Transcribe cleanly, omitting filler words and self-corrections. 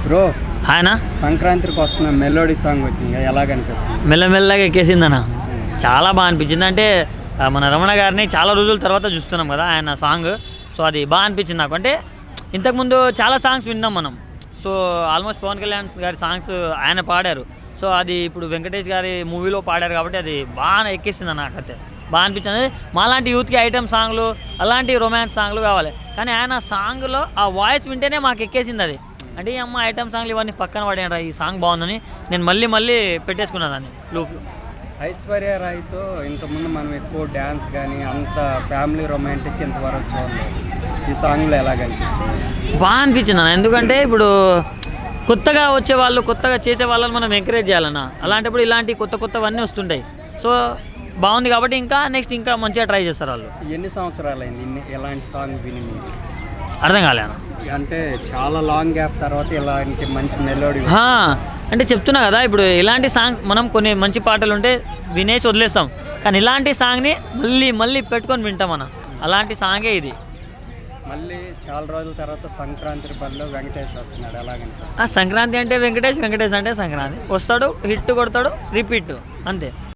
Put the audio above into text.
Bro ఆయన సంక్రాంతికి వస్తున్న మెలోడీ సాంగ్ వచ్చింది ఎలా కనిపిస్తుంది? మెల్లమెల్లగా ఎక్కేసిందన్న. చాలా బాగా అనిపించింది. అంటే మన రమణ గారిని చాలా రోజుల తర్వాత చూస్తున్నాం కదా ఆయన సాంగ్. సో అది బాగా అనిపించింది నాకు. అంటే ఇంతకుముందు చాలా సాంగ్స్ విన్నాం మనం. సో ఆల్మోస్ట్ పవన్ కళ్యాణ్ గారి సాంగ్స్ ఆయన పాడారు. సో అది ఇప్పుడు వెంకటేష్ గారి మూవీలో పాడారు కాబట్టి అది బాగా ఎక్కేసింది నాకైతే. బాగా అనిపించింది. మాలాంటి యూత్కి ఐటమ్ సాంగ్లు అలాంటి రొమాన్స్ సాంగ్లు కావాలి. కానీ ఆయన సాంగ్లో ఆ వాయిస్ వింటేనే మాకు ఎక్కేసింది అది. అంటే ఈ అమ్మ ఐటమ్ సాంగ్లు ఇవన్నీ పక్కన పడేయండి, ఈ సాంగ్ బాగుందని నేను మళ్ళీ పెట్టేసుకున్నా దాన్ని లూప్లో. ఐశ్వర్య రాయ్తో ఇంతకుముందు మనం ఎక్కువ డ్యాన్స్ కానీ అంత ఫ్యామిలీ రొమాంటిక్ ఇంతవరకు చూడలేదు. ఈ సాంగ్లో ఎలా కనిపించింది? బాగా అనిపించింది అన్న. ఎందుకంటే ఇప్పుడు కొత్తగా వచ్చే వాళ్ళు, కొత్తగా చేసే వాళ్ళని మనం ఎంకరేజ్ చేయాలన్న. అలాంటప్పుడు ఇలాంటి కొత్తవన్నీ వస్తుంటాయి. సో బాగుంది కాబట్టి నెక్స్ట్ ఇంకా మంచిగా ట్రై చేస్తారు వాళ్ళు. ఎన్ని సంవత్సరాలు అయింది ఎలాంటి సాంగ్ విని? అర్థం కాలే అన్న. అంటే చాలా లాంగ్ గ్యాప్ తర్వాత ఇలాంటి మంచి మెలోడీ. అంటే చెప్తున్నా కదా, ఇప్పుడు ఇలాంటి సాంగ్ మనం కొన్ని మంచి పాటలు ఉంటే వినేసి వదిలేస్తాం. కానీ ఇలాంటి సాంగ్ని మళ్ళీ పెట్టుకొని వింటాం అన్న. అలాంటి సాంగే ఇది. మళ్ళీ చాలా రోజుల తర్వాత సంక్రాంతి బల్లో వెంకటేష్ వస్తున్నాడు, ఎలాగనిపిస్తుంది? సంక్రాంతి అంటే వెంకటేష్ అంటే సంక్రాంతి వస్తాడు, హిట్ కొడతాడు, రిపీట్ అంతే.